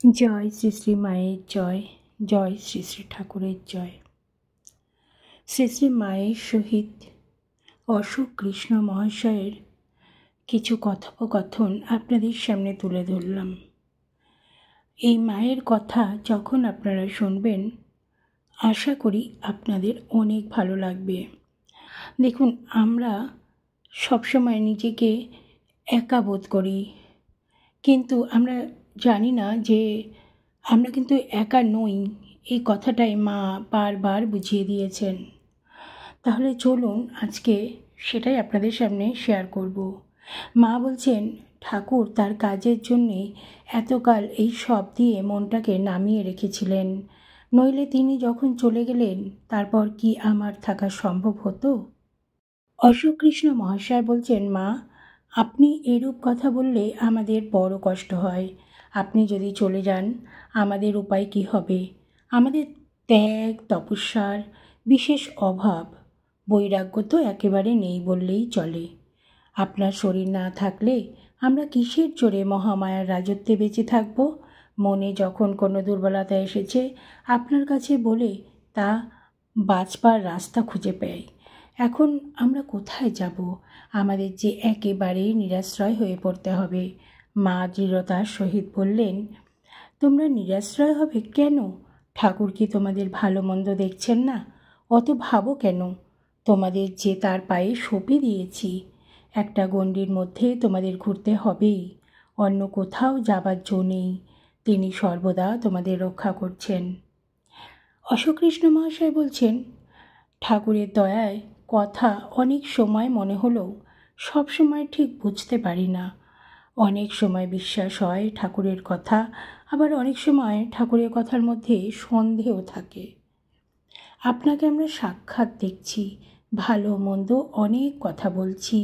জয় শ্রী শ্রী মায়ের জয়, জয় শ্রী শ্রী ঠাকুরের জয়। শ্রী শ্রী মায়ের সহিত অশোক কৃষ্ণ মহাশয়ের কিছু কথোপকথন আপনাদের সামনে তুলে ধরলাম। এই মায়ের কথা যখন আপনারা শুনবেন, আশা করি আপনাদের অনেক ভালো লাগবে। দেখুন, আমরা সবসময় নিজেকে একা বোধ করি, কিন্তু আমরা জানি না যে আমরা কিন্তু একা নই। এই কথাটাই মা বারবার বুঝিয়ে দিয়েছেন। তাহলে চলুন আজকে সেটাই আপনাদের সামনে শেয়ার করব। মা বলছেন ঠাকুর তার কাজের জন্যে এতকাল এই সব দিয়ে মনটাকে নামিয়ে রেখেছিলেন, নইলে তিনি যখন চলে গেলেন তারপর কি আমার থাকা সম্ভব হতো? অশোক কৃষ্ণ মহাশয় বলছেন, মা আপনি এরূপ কথা বললে আমাদের বড় কষ্ট হয়। আপনি যদি চলে যান আমাদের উপায় কি হবে? আমাদের ত্যাগ তপস্যার বিশেষ অভাব, বৈরাগ্য তো একেবারে নেই বললেই চলে। আপনার শরীর না থাকলে আমরা কিসের জোরে মহামায়ার রাজত্বে বেঁচে থাকব? মনে যখন কোনো দুর্বলতা এসেছে আপনার কাছে বলে তা বাঁচবার রাস্তা খুঁজে পাই। এখন আমরা কোথায় যাব? আমাদের যে একেবারেই নিরাশ্রয় হয়ে পড়তে হবে। মা দৃঢ়তার সহিত বললেন, তোমরা নিরাশ্রয় হবে কেন? ঠাকুর কি তোমাদের ভালো মন্দ দেখছেন না? অত ভাবো কেন? তোমাদের যে তার পায়ে সঁপে দিয়েছি, একটা গণ্ডির মধ্যে তোমাদের ঘুরতে হবেই, অন্য কোথাও যাবার জো নেই। তিনি সর্বদা তোমাদের রক্ষা করছেন। অশোককৃষ্ণ মহাশয় বলছেন, ঠাকুরের দয়ায় কথা অনেক সময় মনে হলেও সব সময় ঠিক বুঝতে পারি না। অনেক সময় বিশ্বাস হয় ঠাকুরের কথা, আবার অনেক সময় ঠাকুরের কথার মধ্যে সন্দেহ থাকে। আপনাকে আমরা সাক্ষাৎ দেখছি, ভালো মন্দ অনেক কথা বলছি,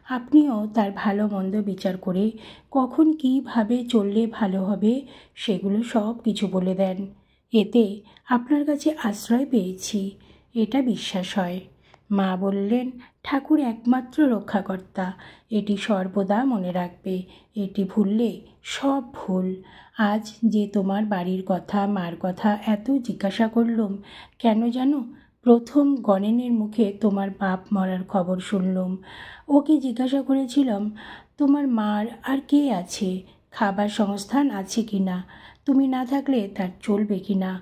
আপনিও তার ভালো মন্দ বিচার করে কখন কীভাবে চললে ভালো হবে সেগুলো সব কিছু বলে দেন। এতে আপনার কাছে আশ্রয় পেয়েছি, এটা বিশ্বাস হয়। মা বললেন, ঠাকুর একমাত্র রক্ষাকর্তা, এটি সর্বদা মনে রাখবে। এটি ভুললে সব ভুল। আজ যে তোমার বাড়ির কথা মার কথা এত জিজ্ঞাসা করলুম, কেন জানো? প্রথম গণেনের মুখে তোমার বাপ মরার খবর শুনলুম। ওকে জিজ্ঞাসা করেছিলাম, তোমার মার আর কে আছে, খাবার সংস্থান আছে কি না, তুমি না থাকলে তার চলবে কি না।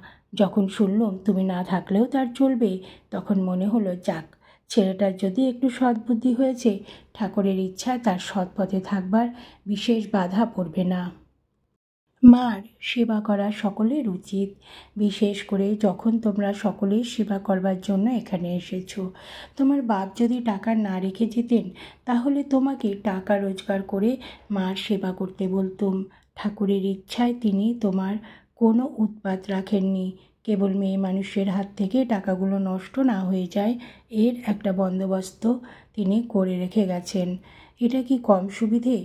যখন শুনলুম তুমি না থাকলেও তার চলবে, তখন মনে হলো যাক, ছেলেটার যদি একটু সদ্বুদ্ধি হয়েছে, ঠাকুরের ইচ্ছা তার সৎ পথে থাকবার বিশেষ বাধা পড়বে না। মার সেবা করা সকলের উচিত, বিশেষ করে যখন তোমরা সকলের সেবা করবার জন্য এখানে এসেছো। তোমার বাপ যদি টাকা না রেখে যেতেন তাহলে তোমাকে টাকা রোজগার করে মার সেবা করতে বলতুম। ঠাকুরের ইচ্ছায় তিনি তোমার কোনো উৎপাত রাখেননি, কেবল মেয়ে মানুষের হাত থেকে টাকাগুলো নষ্ট না হয়ে যায় এর একটা বন্দোবস্ত তিনি করে রেখে গেছেন। এটা কি কম সুবিধে?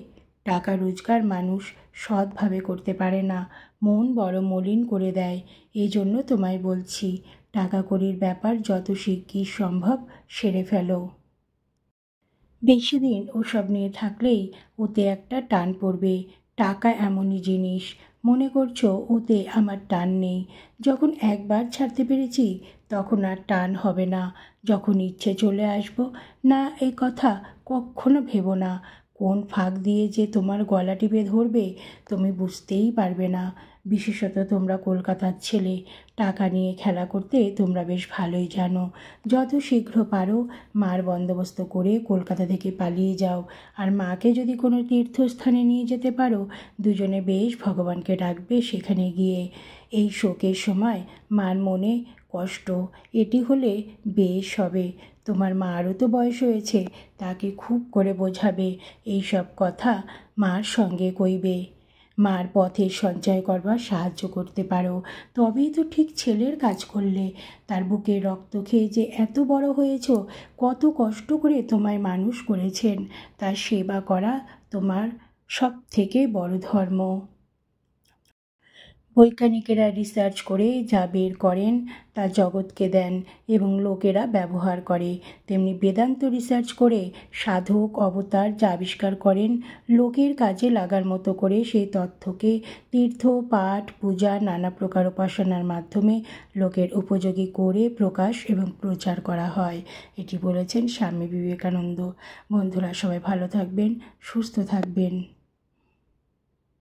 টাকা রোজগার মানুষ সৎভাবে করতে পারে না, মন বড় মলিন করে দেয়। এই জন্য তোমায় বলছি, টাকা কড়ির ব্যাপার যত শিগগির সম্ভব সেরে ফেলো। বেশি দিন ওসব নিয়ে থাকলেই ওতে একটা টান পড়বে। টাকা এমনই জিনিস, মনে করছো ওতে আমার টান নেই। যখন একবার ছাড়তে পেরেছি তখন আর টান হবে না। যখন ইচ্ছে চলে আসবো না, এই কথা কখনো ভেবো না। কোন ফাঁক দিয়ে যে তোমার গলা টিপে ধরবে তুমি বুঝতেই পারবে না। বিশেষত তোমরা কলকাতার ছেলে, টাকা নিয়ে খেলা করতে তোমরা বেশ ভালোই জানো। যত শীঘ্র পারো মার বন্দোবস্ত করে কলকাতা থেকে পালিয়ে যাও, আর মাকে যদি কোনো তীর্থস্থানে নিয়ে যেতে পারো, দুজনে বেশ ভগবানকে ডাকবে সেখানে গিয়ে। এই শোকের সময় মার মনে কষ্ট, এটি হলে বেশ হবে। তোমার মারও তো বয়স হয়েছে, তাকে খুব করে বোঝাবে, এই সব কথা মার সঙ্গে কইবে। মার পথে সঞ্চয় করবার সাহায্য করতে পারো, তবেই তো ঠিক ছেলের কাজ করলে। তার বুকে রক্ত খেয়ে যে এত বড় হয়েছ, কত কষ্ট করে তোমায় মানুষ করেছেন, তার সেবা করা তোমার সব থেকে বড় ধর্ম। বৈজ্ঞানিকেরা রিসার্চ করে যা বের করেন তা জগৎকে দেন এবং লোকেরা ব্যবহার করে, তেমনি বেদান্ত রিসার্চ করে সাধক অবতার যা আবিষ্কার করেন লোকের কাজে লাগার মতো করে সেই তথ্যকে তীর্থ পাঠ পূজা নানা প্রকার উপাসনার মাধ্যমে লোকের উপযোগী করে প্রকাশ এবং প্রচার করা হয়। এটি বলেছেন স্বামী বিবেকানন্দ। বন্ধুরা, সবাই ভালো থাকবেন, সুস্থ থাকবেন।